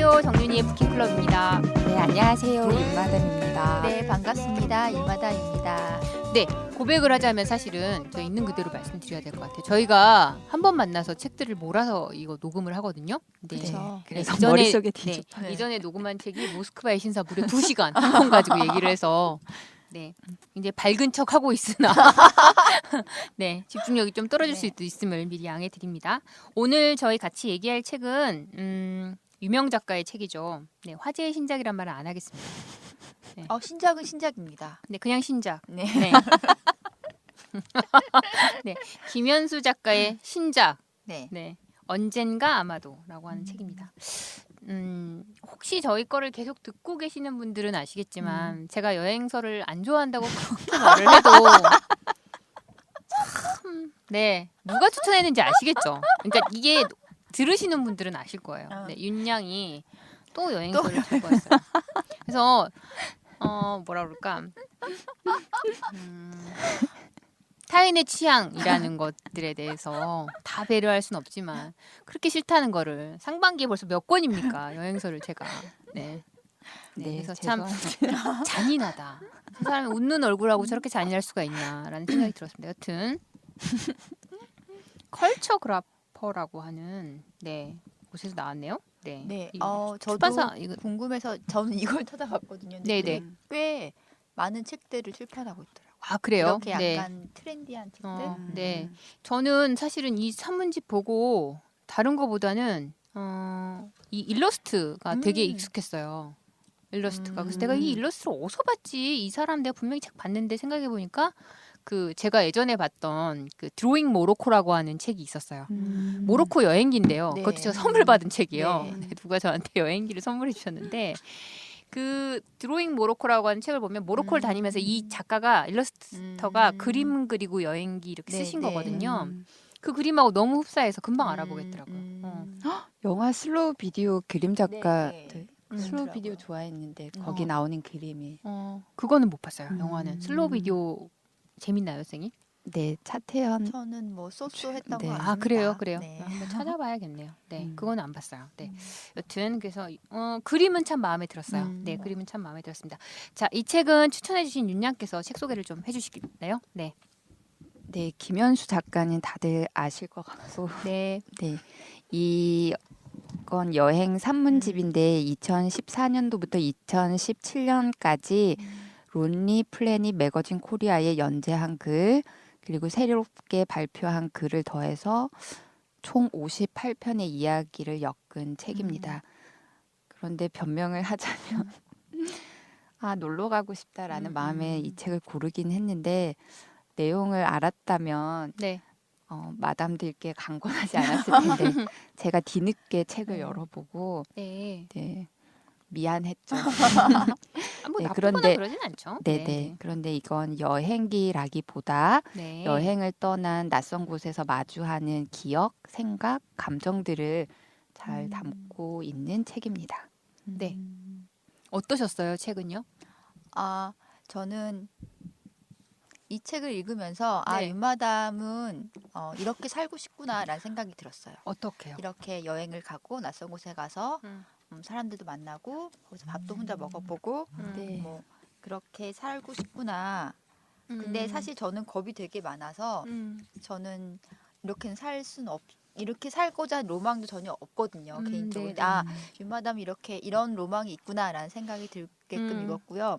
안녕하세요. 정윤이의 부킹클럽입니다. 네, 안녕하세요. 윤마담입니다. 네, 반갑습니다. 일마다입니다. 네, 고백을 하자면 사실은 저 있는 그대로 말씀드려야 될 것 같아요. 저희가 한 번 만나서 책들을 몰아서 이거 녹음을 하거든요. 네. 그렇죠. 그래서 이전에- 머릿속에 뒤져. 네. 이전에 녹음한 책이 모스크바의 신사 무려 2시간 한 권 가지고 얘기를 해서 네, 이제 밝은 척 하고 있으나 네, 집중력이 좀 떨어질 네. 수도 있음을 미리 양해 드립니다. 오늘 저희 같이 얘기할 책은 유명 작가의 책이죠. 네, 화제의 신작이란 말은 안 하겠습니다. 신작은 신작입니다. 네, 그냥 신작. 네. 네. 네, 김현수 작가의 신작. 네. 네, 언젠가 아마도라고 하는 책입니다. 혹시 저희 거를 계속 듣고 계시는 분들은 아시겠지만 제가 여행서를 안 좋아한다고 그렇게 말을 해도 참, 네, 누가 추천했는지 아시겠죠? 그러니까 이게 들으시는 분들은 아실 거예요. 네, 윤양이 또 여행서를 들고 왔어요. 그래서 뭐라 그럴까? 타인의 취향이라는 것들에 대해서 다 배려할 수는 없지만 그렇게 싫다는 거를 상반기에 벌써 몇 권입니까? 여행서를 제가 네. 그래서 참 잔인하다. 저 사람이 웃는 얼굴하고 저렇게 잔인할 수가 있나라는 생각이 들었습니다. 여튼 컬처그라퍼라고 하는 네 곳에서 나왔네요. 네. 네. 이 저도 출판사 이거 궁금해서 저는 이걸 찾아봤거든요. 근데 네네. 꽤 많은 책들을 출판하고 있더라고요. 아 그래요? 이렇게 네. 약간 트렌디한 책들. 네. 저는 사실은 이 산문집 보고 다른 거보다는 이 일러스트가 되게 익숙했어요. 일러스트가. 그래서 내가 이 일러스트를 어디서 봤지? 이 사람 내가 분명히 책 봤는데 생각해 보니까 그 제가 예전에 봤던 그 드로잉 모로코라고 하는 책이 있었어요. 모로코 여행기인데요. 네. 그것도 제가 선물 받은 책이에요. 네. 네, 누가 저한테 여행기를 선물해 주셨는데 그 드로잉 모로코라고 하는 책을 보면 모로코를 다니면서 이 작가가 일러스터가 그림 그리고 여행기 이렇게 네, 쓰신 네. 거거든요. 그 그림하고 너무 흡사해서 금방 알아보겠더라고요. 영화 슬로우 비디오 그림 작가 네, 네. 네. 슬로우 그렇더라고요. 비디오 좋아했는데 거기 나오는 그림이 그거는 못 봤어요. 영화는 슬로우 비디오 재밌나요, 선생님? 네, 차태현 저는 뭐 쏘쏘했던 네. 거 아, 같습니다. 그래요. 네. 한번 찾아봐야겠네요. 네, 그거는 안 봤어요. 네, 음. 여튼 그래서 그림은 참 마음에 들었어요. 네, 그림은 참 마음에 들었습니다. 자, 이 책은 추천해주신 윤양께서 책 소개를 좀 해주시겠나요? 네, 네, 김현수 작가는 다들 아실 것 같고 네, 네. 이건 여행 산문집인데 2014년도부터 2017년까지 론리 플래닛 매거진 코리아에 연재한 글 그리고 새롭게 발표한 글을 더해서 총 58편의 이야기를 엮은 책입니다. 그런데 변명을 하자면 놀러 가고 싶다라는 마음에 이 책을 고르긴 했는데 내용을 알았다면 네. 마담들께 강권하지 않았을 텐데 제가 뒤늦게 책을 열어보고 네. 네, 미안했죠. 뭐 네, 나쁘거나 그런데 그러진 않죠. 네네. 그런데 이건 여행기라기보다 네. 여행을 떠난 낯선 곳에서 마주하는 기억, 생각, 감정들을 잘 담고 있는 책입니다. 네. 어떠셨어요, 책은요? 저는 이 책을 읽으면서 네. 윤마담은 이렇게 살고 싶구나라는 생각이 들었어요. 어떻게요? 이렇게 여행을 가고 낯선 곳에 가서 사람들도 만나고 거기서 밥도 혼자 먹어보고 네. 뭐 그렇게 살고 싶구나. 근데 사실 저는 겁이 되게 많아서 저는 이렇게는 살 수는 이렇게 살고자 하는 로망도 전혀 없거든요. 개인적으로. 네네. 윤마담이 이런 로망이 있구나라는 생각이 들게끔 읽었고요.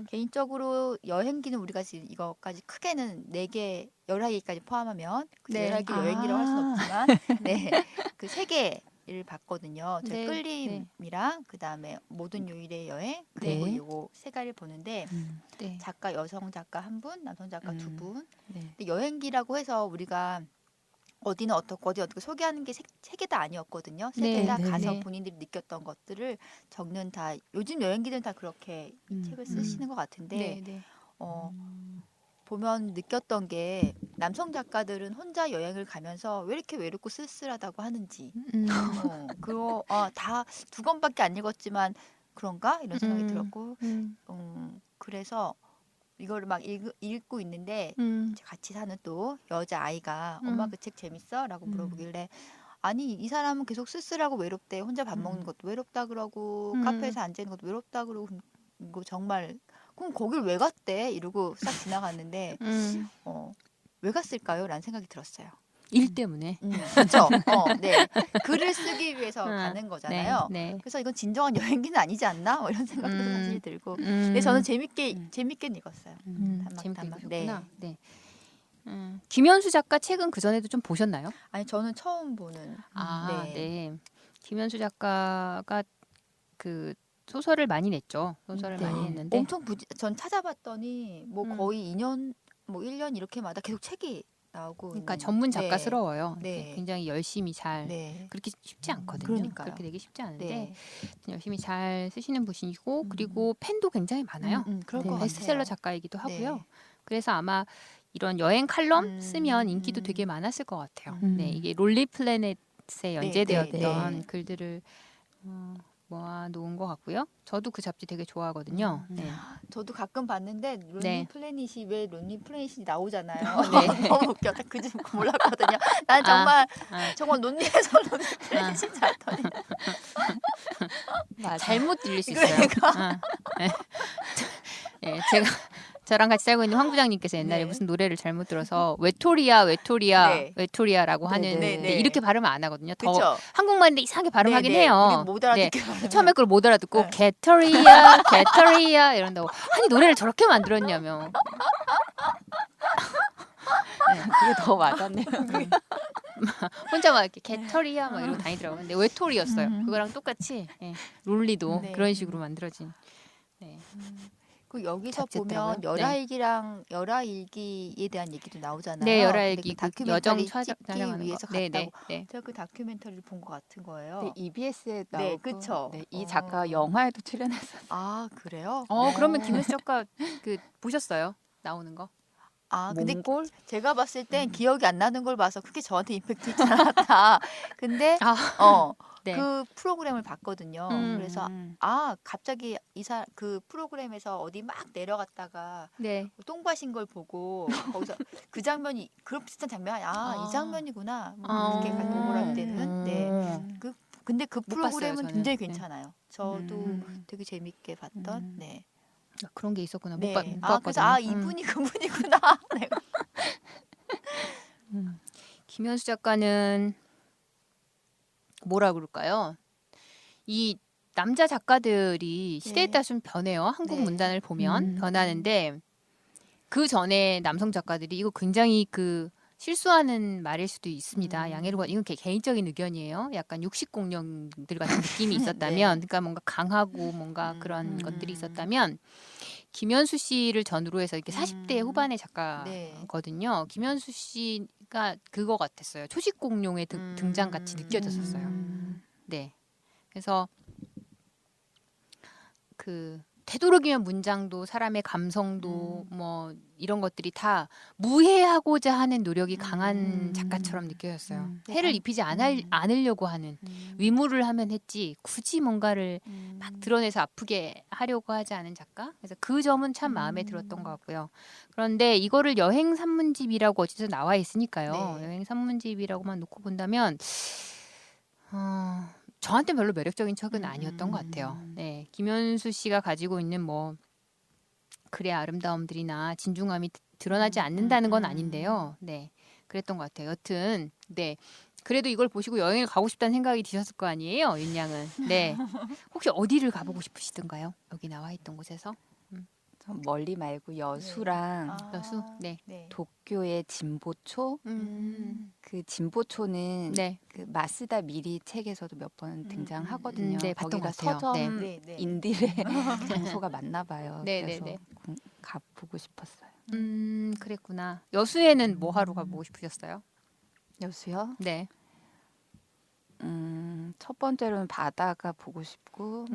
개인적으로 여행기는 우리가 지금 이거까지 크게는 4개, 11개까지 포함하면 네. 11개 여행기라고 할 수는 없지만 네, 그 3개를 봤거든요. 저 네. 끌림이랑 그다음에 모든 요일의 여행 그리고 네. 이거 3가를 보는데 네. 작가 여성 작가 1분, 남성 작가 2분. 네. 근데 여행기라고 해서 우리가 어디는 어떻고 소개하는 게 세 개 다 아니었거든요. 세 개 네, 다 네, 가서 네. 본인들이 느꼈던 것들을 적는 다 요즘 여행기들은 다 그렇게 이 책을 쓰시는 것 같은데 네. 보면 느꼈던 게 남성 작가들은 혼자 여행을 가면서 왜 이렇게 외롭고 쓸쓸하다고 하는지 그거 다 2권밖에 안 읽었지만 그런가 이런 생각이 들었고 그래서 이거를 막 읽고 있는데 같이 사는 또 여자 아이가 엄마 그 책 재밌어? 라고 물어보길래 아니 이 사람은 계속 쓸쓸하고 외롭대. 혼자 밥 먹는 것도 외롭다 그러고 카페에서 앉아 있는 것도 외롭다 그러고 이거 정말 그럼 거길 왜 갔대? 이러고 싹 지나갔는데 왜 갔을까요? 라는 생각이 들었어요. 일 때문에. 그렇죠. 네. 글을 쓰기 위해서 음, 가는 거잖아요. 네. 그래서 이건 진정한 여행기는 아니지 않나? 뭐 이런 생각도 사실 들고. 근데 저는 재밌게 읽었어요. 재밌게 담박. 읽으셨구나. 네. 김현수 작가 책은 그 전에도 좀 보셨나요? 아니 저는 처음 보는. 네. 김현수 작가가 그 소설을 많이 냈죠. 소설을 네. 많이 했는데 엄청 전 찾아봤더니 뭐 거의 2년, 뭐 1년 이렇게마다 계속 책이 나오고. 그러니까 있는. 전문 작가스러워요. 네. 이렇게 굉장히 열심히 잘 네. 그렇게 쉽지 않거든요. 그러니까요. 그렇게 되기 쉽지 않은데 네. 열심히 잘 쓰시는 분이고 그리고 팬도 굉장히 많아요. 그럴 네, 것 베스트셀러 같아요. 작가이기도 하고요. 네. 그래서 아마 이런 여행 칼럼 쓰면 인기도 되게 많았을 것 같아요. 네, 이게 롤리 플래넷에 연재되었던 네. 글들을 모아 놓은 것 같고요. 저도 그 잡지 되게 좋아하거든요. 네. 저도 가끔 봤는데 론리 네. 플래닛이 왜 론리 플래닛이 나오잖아요. 네. 너무 웃겼다. 그중 몰랐거든요. 난 정말 논리에서 론리 플래닛인 줄 알았더니. 맞아. 잘못 들릴 수 있어요. 네. 네, 제가 저랑 같이 살고 있는 황 부장님께서 옛날에 네. 무슨 노래를 잘못 들어서 외톨이야라고 하는 네. 데 이렇게 발음 안 하거든요. 더 그렇죠. 한국말인데 이상하게 발음하긴 네, 네. 해요. 우리 못 알아듣게 발음해요. 처음에 그걸 못 알아듣고 네. 개터리야 이런다고 아니 노래를 저렇게 만들었냐며. 그게 더 와닿네요. 혼자 막 이렇게 개터리야 막 이러고 다니더라고요. 근데 외톨이였어요. 그거랑 똑같이 롤리도 네. 그런 식으로 만들어진. 네. 그 여기서 잡지였더라고요? 보면 열하일기에 대한 얘기도 나오잖아요. 네, 근데 열하일기 그 그 여정 다큐멘터리 찍기 촬영하는 위해서 거. 네, 갔다고. 네. 제가 그 다큐멘터리를 본 것 같은 거예요. 네, EBS에 네, 나오고 그쵸. 네, 이 작가 영화에도 출연했어요. 아 그래요? 그러면 김현수 작가 그 보셨어요? 나오는 거? 근데 몽골? 제가 봤을 땐 기억이 안 나는 걸 봐서 크게 저한테 임팩트 있지 않았다. 근데 네. 그 프로그램을 봤거든요. 그래서 갑자기 그 프로그램에서 어디 막 내려갔다가 네. 똥 마신 걸 보고 거기서 그 장면이 그런 비슷한 장면이 이 장면이구나. 뭐 그렇게 동그랄 때는 근데 그 못 봤어요, 프로그램은 저는. 굉장히 네. 괜찮아요. 저도 되게 재밌게 봤던. 네. 그런 게 있었구나. 네. 못 봤거든요. 그래서 이분이 그분이구나. 네. 김현수 작가는 뭐라 그럴까요? 이 남자 작가들이 시대에 네. 따라 좀 변해요. 한국 네. 문단을 보면 변하는데 그 전에 남성 작가들이 이거 굉장히 그 실수하는 말일 수도 있습니다. 양해를 이건 개인적인 의견이에요. 약간 육식 공룡들 같은 느낌이 있었다면, 그러니까 뭔가 강하고 뭔가 그런 것들이 있었다면 김현수 씨를 전후로 해서 이렇게 40대 후반의 작가거든요. 김현수 씨가 그거 같았어요. 초식 공룡의 등장 같이 느껴졌었어요. 네, 그래서 그 되도록이면 문장도 사람의 감성도 뭐 이런 것들이 다 무해하고자 하는 노력이 강한 작가처럼 느껴졌어요. 해를 입히지 않으려고 하는 위무를 하면 했지 굳이 뭔가를 막 드러내서 아프게 하려고 하지 않은 작가. 그래서 그 점은 참 마음에 들었던 것 같고요. 그런데 이거를 여행 산문집이라고 어디서 나와 있으니까요. 네. 여행 산문집이라고만 놓고 본다면 저한테 별로 매력적인 책은 아니었던 것 같아요. 네, 김현수 씨가 가지고 있는 뭐 글의 아름다움들이나 진중함이 드러나지 않는다는 건 아닌데요. 네, 그랬던 것 같아요. 여튼 네, 그래도 이걸 보시고 여행을 가고 싶다는 생각이 드셨을 거 아니에요, 윤양은. 네, 혹시 어디를 가보고 싶으시던가요? 여기 나와 있던 곳에서? 좀 멀리 말고 여수랑 여수? 네. 도쿄의 진보초. 그 진보초는 네. 그 마쓰다 미리 책에서도 몇 번 등장하거든요. 네, 봤던 거기가 것 같아요. 서점 네. 인들의 장소가 맞나 봐요. 네, 그래서 네, 가보고 싶었어요. 그랬구나. 여수에는 뭐 하러 가보고 싶으셨어요? 여수요? 네. 첫 번째로는 바다가 보고 싶고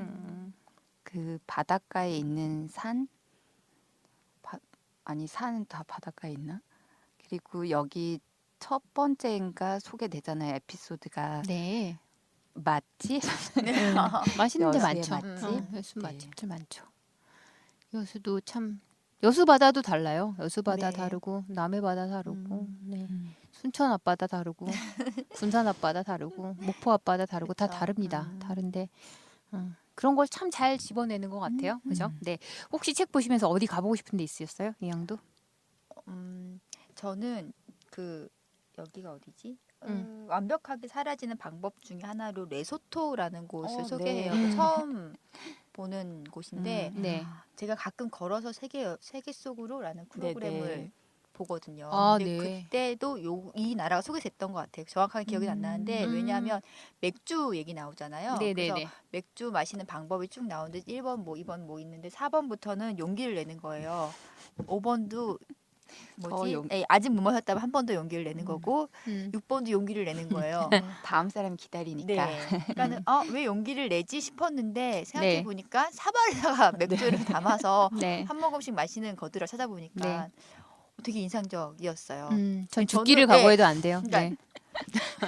그 바닷가에 있는 산 아니 산은 다 바닷가에 있나? 그리고 여기 첫 번째인가 소개되잖아요. 에피소드가 네. 맛집? 맛있는 데 여수의 많죠. 맛집? 여수 네. 맛집들 많죠. 여수도 참 여수 바다도 달라요. 여수 바다 네. 다르고 남해 바다 다르고. 네. 순천 앞바다 다르고 군산 앞바다 다르고 목포 앞바다 다르고 다 그쵸. 다릅니다. 다른데 그런 걸 참 잘 집어내는 것 같아요. 그죠? 네. 혹시 책 보시면서 어디 가보고 싶은 데 있으셨어요? 이 양도? 저는 여기가 어디지? 완벽하게 사라지는 방법 중에 하나로 레소토라는 곳을 소개해요. 네. 처음 보는 곳인데 네. 제가 가끔 걸어서 세계 속으로라는 프로그램을 네. 보거든요. 아, 근데 네. 그때도 이 나라가 소개됐던 것 같아요. 정확하게 기억이 안 나는데 왜냐하면 맥주 얘기 나오잖아요. 네, 그래서 네, 네. 맥주 마시는 방법이 쭉 나오는데 1번 뭐 2번 뭐 있는데 4번부터는 용기를 내는 거예요. 5번도 뭐지? 아직 못 마셨다면 한 번 더 용기를 내는 거고 6번도 용기를 내는 거예요. 다음 사람 기다리니까. 네. 그러니까는 왜 용기를 내지 싶었는데 생각해 네. 보니까 사발에다가 맥주를 담아서 네. 한 모금씩 마시는 거들을 찾아보니까 네. 되게 인상적이었어요. 전 저는- 죽기를 각오해도 안 돼요. 그러니까 네.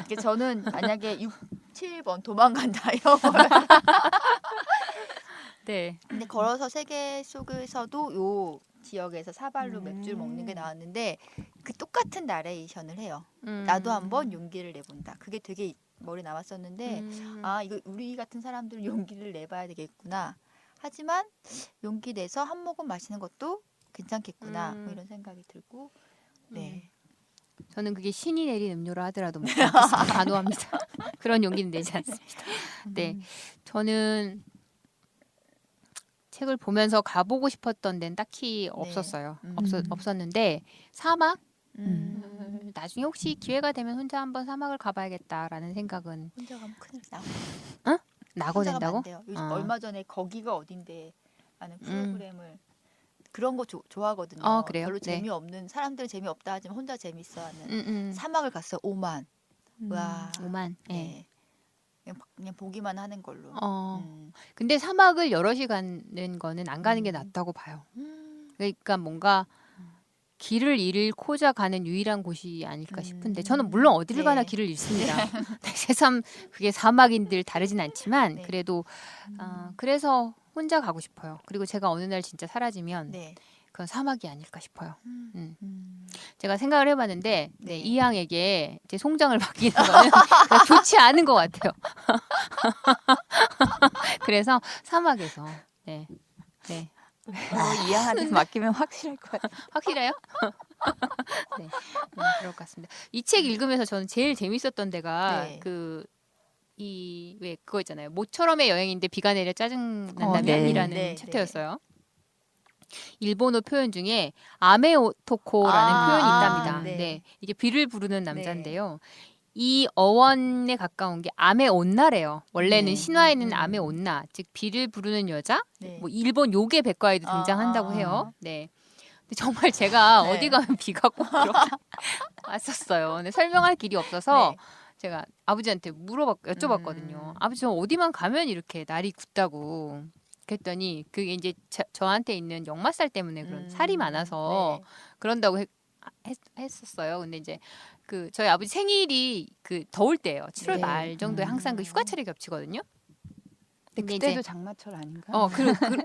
이게 저는 만약에 6, 7번 도망간다 이런 네. 근데 걸어서 세계 속에서도 요 지역에서 사발로 맥주를 먹는 게 나왔는데 그 똑같은 나레이션을 해요. 나도 한번 용기를 내본다. 그게 되게 머리 남았었는데 이거 우리 같은 사람들은 용기를 내봐야 되겠구나. 하지만 용기 내서 한 모금 마시는 것도 괜찮겠구나. 뭐 이런 생각이 들고 네. 저는 그게 신이 내린 음료라 하더라도 먹지 않겠습니다. 단호합니다. 그런 용기는 내지 않습니다. 네. 저는 책을 보면서 가보고 싶었던 데는 딱히 없었어요. 없었는데 사막? 나중에 혹시 기회가 되면 혼자 한번 사막을 가봐야겠다라는 생각은 혼자 가면 큰일 나고. 나고 혼자 가면 된다고? 안 돼요. 요즘 얼마 전에 거기가 어딘데 하는 프로그램을 그런 거 좋아하거든요. 그래요? 별로 네. 재미없는 사람들은 재미없다 하지만 혼자 재밌어하는 사막 사막을 갔어요. 오만. 와. 오만. 네. 그냥 보기만 하는 걸로. 근데 사막을 여럿이 가는 거는 안 가는 게 낫다고 봐요. 그러니까 뭔가 길을 잃고자 가는 유일한 곳이 아닐까 싶은데 저는 물론 어디를 가나 길을 잃습니다. 새삼 그게 사막인들 다르진 않지만 네. 그래도 그래서 혼자 가고 싶어요. 그리고 제가 어느 날 진짜 사라지면 네. 그건 사막이 아닐까 싶어요. 제가 생각을 해봤는데 네. 이양에게 제 송장을 맡기는 거는 그냥 좋지 않은 것 같아요. 그래서 사막에서 네. 이해하는 맡기면 확실할 것 같아요. 확실해요? 네, 그럴 것 같습니다. 이 책 읽으면서 저는 제일 재밌었던 데가 네. 왜 그거 있잖아요. 모처럼의 여행인데 비가 내려 짜증난다면이라는 네, 챕터였어요. 일본어 표현 중에 아메오토코라는 표현이 있답니다. 네. 네, 이게 비를 부르는 남자인데요. 이 어원에 가까운 게 아메온나래요. 원래는 신화에는 아메온나, 즉 비를 부르는 여자, 네. 뭐 일본 요괴 백과에도 등장한다고 해요. 네. 근데 정말 제가 네. 어디 가면 비가 꼭 그렇게 왔었어요. 근데 설명할 길이 없어서 네. 제가 아버지한테 여쭤봤거든요. 아버지 저 어디만 가면 이렇게 날이 굳다고. 그랬더니 그게 이제 저한테 있는 역마살 때문에 그런 살이 많아서 네. 그런다고 했었어요. 근데 이제 저희 아버지 생일이 더울 때예요. 7월 네. 말 정도에 항상 그 휴가철이 겹치거든요. 근데 그때도 장마철 아닌가?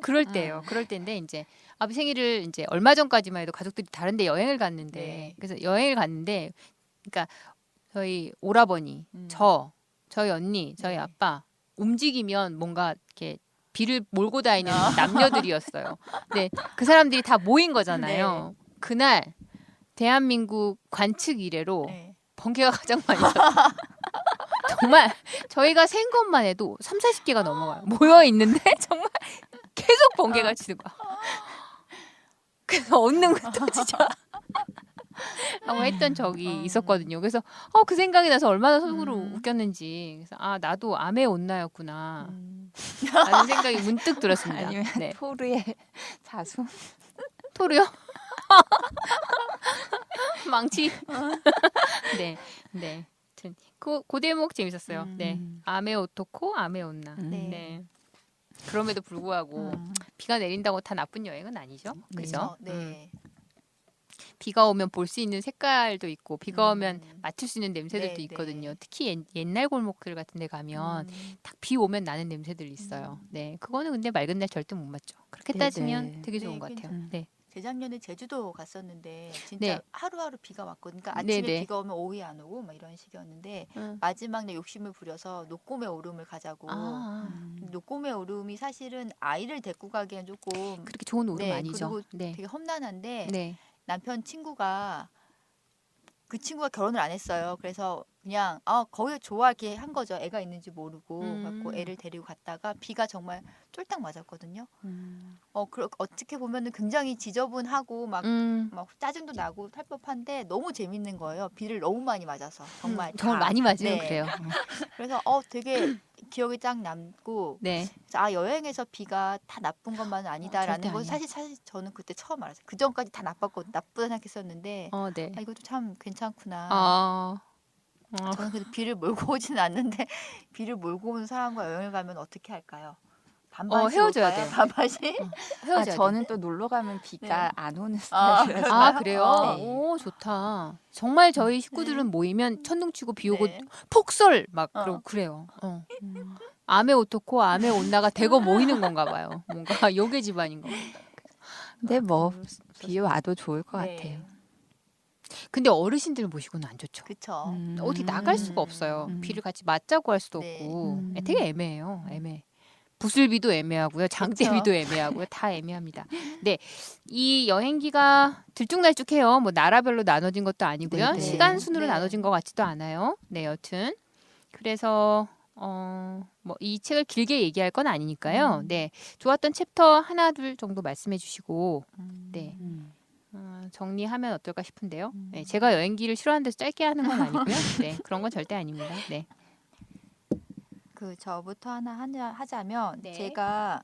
그럴 때예요. 그럴 때인데 이제 아버지 생일을 이제 얼마 전까지만 해도 가족들이 다른데 여행을 갔는데 네. 그래서 여행을 갔는데 그러니까 저희 오라버니, 저희 언니, 저희 네. 아빠 움직이면 뭔가 이렇게 비를 몰고 다니는 남녀들이었어요. 네, 그 사람들이 다 모인 거잖아요. 그날 대한민국 관측 이래로 네. 번개가 가장 많이 쳤어요. 정말 저희가 센 것만 해도 3, 40개가 넘어가요. 모여 있는데 정말 계속 번개가 치는 거야. 그래서 얻는 것도 진짜 라고 했던 적이 있었거든요. 그래서 그 생각이 나서 얼마나 속으로 웃겼는지. 그래서 나도 암의 온나였구나. 라는 생각이 문득 들었습니다. 아니면 네. 토르의 자수? 토르요? 망치. 네. 네. 그 대목 재밌었어요. 네. 아메 오토코, 아메 온나. 네. 그럼에도 불구하고 비가 내린다고 다 나쁜 여행은 아니죠. 그죠? 네. 비가 오면 볼 수 있는 색깔도 있고 비가 오면 맡을 수 있는 냄새들도 네, 있거든요. 네. 특히 옛날 골목길 같은 데 가면 딱 비 오면 나는 냄새들이 있어요. 네. 그거는 근데 맑은 날 절대 못 맡죠. 그렇게 네, 따지면 네. 되게 좋은 것 같아요. 괜찮아요. 네. 재작년에 제주도 갔었는데 진짜 네. 하루하루 비가 왔거든요. 그러니까 아침에 네네. 비가 오면 오후에 안 오고 막 이런 식이었는데 응. 마지막 날 욕심을 부려서 녹곰의 오름을 가자고. 아, 녹곰의 오름이 사실은 아이를 데리고 가기엔 조금 그렇게 좋은 오름 네, 아니죠. 그리고 네. 되게 험난한데 네. 남편 친구가 그 친구가 결혼을 안 했어요. 그래서 그냥 거기 좋아 이렇게 한 거죠. 애가 있는지 모르고 갖고 애를 데리고 갔다가 비가 정말 쫄딱 맞았거든요. 어떻게 보면은 굉장히 지저분하고 막 짜증도 나고 탈 법한데 너무 재밌는 거예요. 비를 너무 많이 맞아서 정말 정말 다. 많이 맞으면 네. 그래요. 그래서 되게 기억에 쫙 남고 네. 그래서 여행에서 비가 다 나쁜 것만은 아니다라는 절대 걸 아니야. 사실 저는 그때 처음 알았어요. 그 전까지 다 나쁘다 생각했었는데 네. 이것도 참 괜찮구나. 아, 저는 근데 비를 몰고 오지는 않는데 비를 몰고 온 사람과 여행을 가면 어떻게 할까요? 반반씩 헤어져야 올까요? 돼요. 반반씩? 헤어져야 아, 돼. 저는 또 놀러 가면 비가 네. 안 오는 아, 스타일이라서. 아, 그래요? 네. 오, 좋다. 정말 저희 식구들은 모이면 천둥 치고 비 오고 네. 폭설 막 어. 그래요. 암에 오토코 암에 온나가 대거 모이는 건가 봐요. 뭔가 요괴 집안인 거. 근데 뭐 비 와도 좋을 것 네. 같아요. 근데 어르신들 모시고는 안 좋죠. 그쵸. 어디 나갈 수가 없어요. 비를 같이 맞자고 할 수도 네. 없고. 되게 애매해요. 애매. 부슬비도 애매하고요. 장대비도 애매하고요. 다 애매합니다. 네. 이 여행기가 들쭉날쭉해요. 뭐 나라별로 나눠진 것도 아니고요. 네. 시간 순으로 네. 나눠진 것 같지도 않아요. 네, 여튼. 그래서 뭐 이 책을 길게 얘기할 건 아니니까요. 네. 좋았던 챕터 하나 둘 정도 말씀해 주시고 네. 정리하면 어떨까 싶은데요. 네, 제가 여행기를 싫어하는 데서 짧게 하는 건 아니고요. 네, 그런 건 절대 아닙니다. 네. 저부터 하나 하자면 네. 제가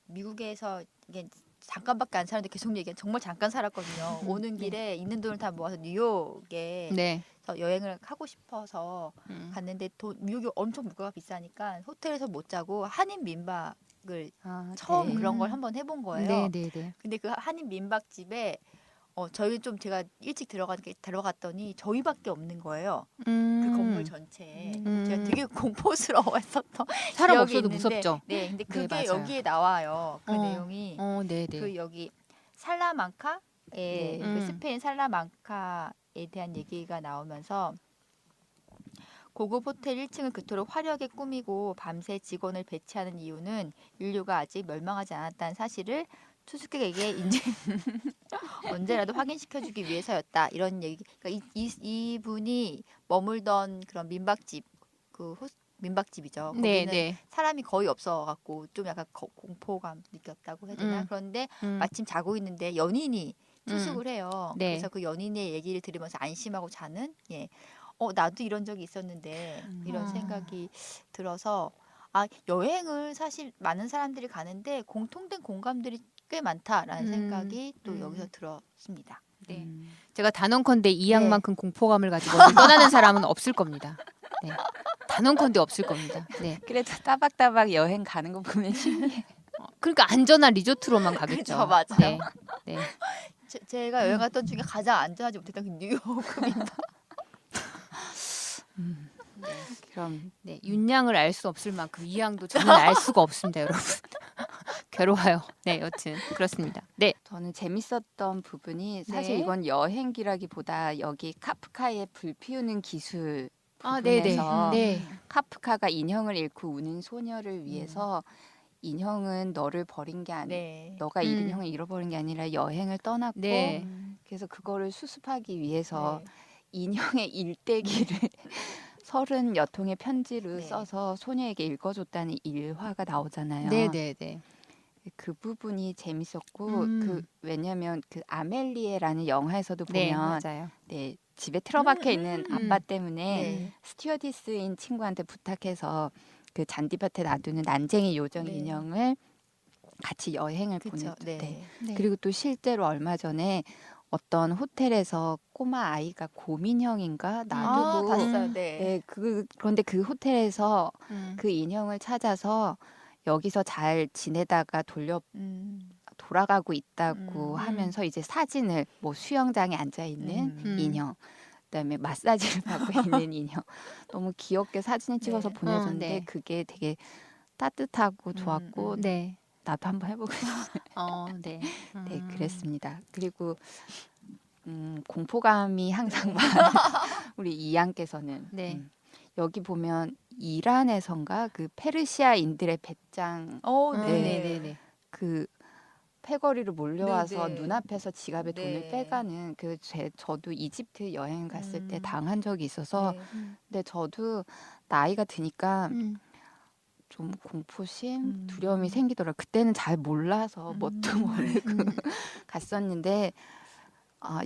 미국에서 이게 잠깐밖에 안 사는데 계속 얘기한 정말 잠깐 살았거든요. 오는 길에 있는 돈을 다 모아서 뉴욕에 네. 여행을 하고 싶어서 갔는데 뉴욕이 엄청 물가가 비싸니까 호텔에서 못 자고 한인 민박을 처음 네. 그런 걸 한번 해본 거예요. 네, 네, 네. 근데 그 한인 민박집에 저희 좀 제가 일찍 들어갔더니 저희밖에 없는 거예요. 그 건물 전체에. 제가 되게 공포스러워했었던 사람 기억이 없어도 있는데, 무섭죠. 네, 근데 네, 그게 맞아요. 여기에 나와요. 그 내용이 네, 네. 여기 살라망카에 네. 그 스페인 살라망카에 대한 얘기가 나오면서 고급 호텔 1층을 그토록 화려하게 꾸미고 밤새 직원을 배치하는 이유는 인류가 아직 멸망하지 않았다는 사실을 투숙객에게 언제라도 확인시켜주기 위해서였다. 이런 얘기. 그러니까 이분이 머물던 그런 민박집, 민박집이죠. 네, 거기는 네. 사람이 거의 없어갖고 좀 약간 공포감 느꼈다고 해야 되나? 그런데 마침 자고 있는데 연인이 투숙을 해요. 네. 그래서 그 연인의 얘기를 들으면서 안심하고 자는. 예. 나도 이런 적이 있었는데 이런 생각이 들어서 여행을 사실 많은 사람들이 가는데 공통된 공감들이 꽤 많다라는 생각이 또 여기서 들었습니다. 네. 제가 단언컨대 이 양만큼 네. 공포감을 가지고 어딜 떠나는 사람은 없을 겁니다. 네. 단언컨대 없을 겁니다. 네. 그래도 따박따박 여행 가는 거 보면 신기해. 그러니까 안전한 리조트로만 가겠죠. 그쵸, 맞아요. 네. 네. 제가 여행 갔던 중에 가장 안전하지 못했던 게 뉴욕 민박. 그럼 네, 윤양을 알 수 없을 만큼 이 양도 저는 알 수가 없습니다, 여러분. 괴로워요. 네, 여튼 그렇습니다. 네, 저는 재밌었던 부분이 사실 네. 이건 여행기라기보다 여기 카프카의 불 피우는 기술 네, 네, 부분에서 네, 카프카가 인형을 잃고 우는 소녀를 위해서 인형은 너를 버린 게 아니라 네. 너가 인형을 잃어버린 게 아니라 여행을 떠났고 네. 그래서 그거를 수습하기 위해서 네. 인형의 일대기를 30여 통의 편지를 네. 써서 소녀에게 읽어줬다는 일화가 나오잖아요. 네, 네, 네. 그 부분이 재밌었고 왜냐하면 그 아멜리에라는 영화에서도 네, 보면 맞아요. 네, 집에 틀어박혀 있는 아빠 때문에 네. 스튜어디스인 친구한테 부탁해서 그 잔디밭에 놔두는 난쟁이 요정 네. 인형을 같이 여행을 그쵸. 보냈대. 네. 네. 그리고 또 실제로 얼마 전에 어떤 호텔에서 꼬마 아이가 곰인형인가 놔두고 봤어요. 네. 네, 그런데 그 호텔에서 그 인형을 찾아서 여기서 잘 지내다가 돌아가고 있다고 하면서 이제 사진을 뭐 수영장에 앉아 있는 인형, 그다음에 마사지를 받고 있는 인형, 너무 귀엽게 사진을 찍어서 네. 보내줬는데 네. 그게 되게 따뜻하고 좋았고 네. 나도 한번 해보고 싶어요. 네. 네, 그랬습니다. 그리고 공포감이 항상 많은 우리 이양께서는 네. 여기 보면 이란에선가 그 페르시아인들의 배짱 네네네. 그 패거리로 몰려와서 네, 네. 눈앞에서 지갑에 네. 돈을 빼가는 저도 이집트 여행 갔을 때 당한 적이 있어서 네. 근데 저도 나이가 드니까 음. 좀 공포심, 두려움이 생기더라고요. 그때는 잘 몰라서 뭣도 모르고 갔었는데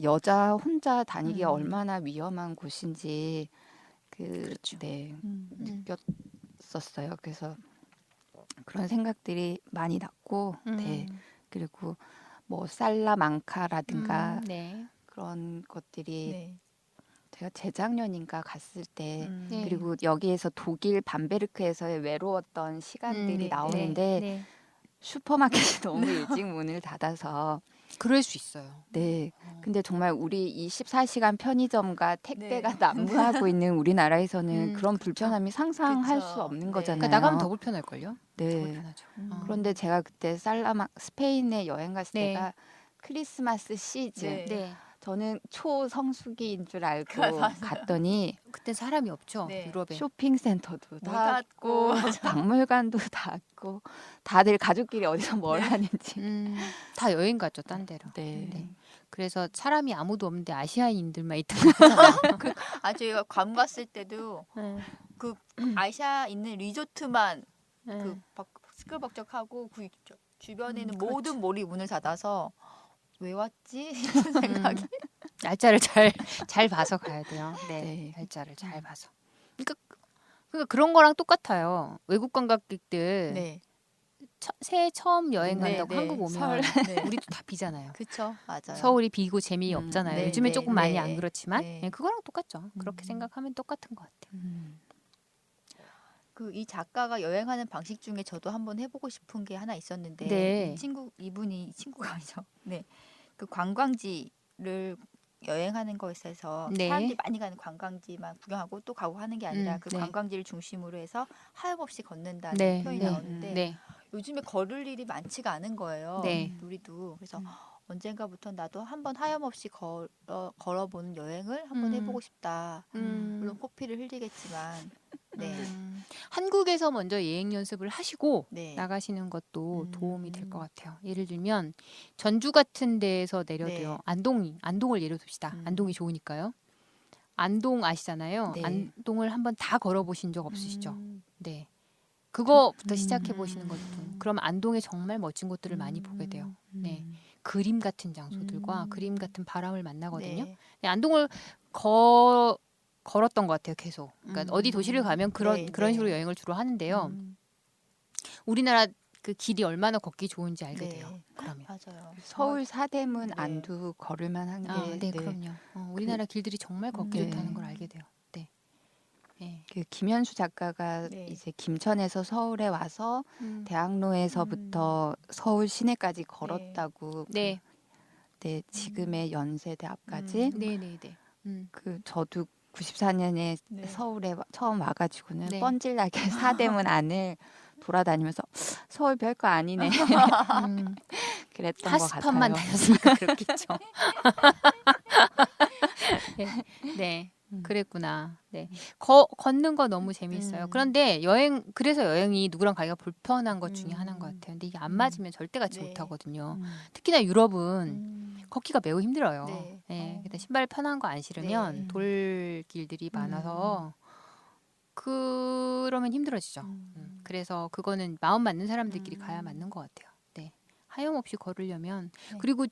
여자 혼자 다니기가 얼마나 위험한 곳인지 네, 느꼈었어요. 그래서 그런 생각들이 많이 났고 네. 그리고 뭐 살라망카라든가 네. 그런 것들이 네. 제가 재작년인가 갔을 때 네. 그리고 여기에서 독일 밤베르크에서의 외로웠던 시간들이 네, 나오는데 네. 슈퍼마켓이 너무 일찍 문을 닫아서 그럴 수 있어요. 네. 근데 정말 우리 24시간 편의점과 택배가 네. 난무하고 있는 우리나라에서는 그런 그쵸. 불편함이 상상할 그쵸. 수 없는 네. 거잖아요. 그러니까 나가면 더 불편할걸요? 더 네. 불편하죠. 그런데 제가 그때 스페인에 여행 갔을 네. 때가 크리스마스 시즌. 네. 네. 저는 초성수기인 줄 알고 맞아요. 갔더니 그때 사람이 없죠. 네. 유럽에. 쇼핑센터도 문 닫고 닫고. 박물관도 닫고 다들 가족끼리 어디서 뭘 하는지. 다 여행 갔죠, 딴 데로. 네. 네. 그래서 사람이 아무도 없는데 아시아인들만 있던 거잖아요. 저희가 괌 갔을 때도 그 아시아 있는 리조트만 그 시끌벅적하고 그 주변에는 그렇죠. 모든 몰이 문을 닫아서 왜 왔지? 이런 생각이. 날짜를 잘 봐서 가야 돼요. 네. 네. 날짜를 잘 봐서. 그러니까 그런 거랑 똑같아요. 외국 관광객들 네. 새해 처음 여행 네, 간다고 네. 한국 오면 설. 네. 우리도 다 비잖아요. 그쵸, 맞아요. 서울이 비고 재미없잖아요. 네, 요즘에 네, 조금 많이 네. 안 그렇지만 네. 네, 그거랑 똑같죠. 그렇게 생각하면 똑같은 것 같아요. 이 작가가 여행하는 방식 중에 저도 한번 해보고 싶은 게 하나 있었는데 네. 이분이 친구가 아니죠. 네, 그 관광지를 여행하는 것에 있어서 네. 사람들이 많이 가는 관광지만 구경하고 또 가고 하는 게 아니라 그 네. 관광지를 중심으로 해서 하염없이 걷는다는 네. 표현이 네. 나오는데 네. 요즘에 걸을 일이 많지가 않은 거예요. 네. 우리도 그래서 언젠가부터 나도 한번 하염없이 걸어보는 여행을 한번 해보고 싶다. 물론 코피를 흘리겠지만 네. 한국에서 먼저 여행 연습을 하시고 네. 나가시는 것도 도움이 될 것 같아요. 예를 들면 전주 같은 데에서 내려도요. 네. 안동을 예로 듭시다. 안동이 좋으니까요. 안동 아시잖아요. 네. 안동을 한번 다 걸어보신 적 없으시죠? 네. 그거부터 시작해 보시는 것도. 그럼 안동에 정말 멋진 곳들을 많이 보게 돼요. 네. 그림 같은 장소들과 그림 같은 바람을 만나거든요. 네. 네, 안동을 걸었던 것 같아요, 계속. 그러니까 어디 도시를 가면 그런 네. 식으로 여행을 주로 하는데요. 우리나라 그 길이 얼마나 걷기 좋은지 알게 네. 돼요. 그러면. 맞아요. 서울 사대문 네. 안도 걸을 만한 게 네, 그럼요. 우리나라 길들이 정말 걷기 네. 좋다는 걸 알게 돼요. 네. 네. 그 김현수 작가가 네. 이제 김천에서 서울에 와서 대학로에서부터 서울 시내까지 걸었다고 네. 네, 지금의 연세대 앞까지 네, 네, 네. 그 저도 94년에 네. 서울에 처음 와가지고는 네. 뻔질나게 사대문 안을 돌아다니면서 서울 별거 아니네 그랬던 것 하스판만 같아요. 다녔으니까 그렇겠죠. 네. 그랬구나. 네. 걷는 거 너무 재미있어요. 그런데 그래서 여행이 누구랑 가기가 불편한 것 중에 하나인 것 같아요. 근데 이게 안 맞으면 절대 같이 네. 못하거든요. 특히나 유럽은 걷기가 매우 힘들어요. 네. 네. 근데 신발 편한 거 안 신으면 네. 돌길들이 많아서 그러면 힘들어지죠. 그래서 그거는 마음 맞는 사람들끼리 가야 맞는 것 같아요. 네. 하염없이 걸으려면 네. 그리고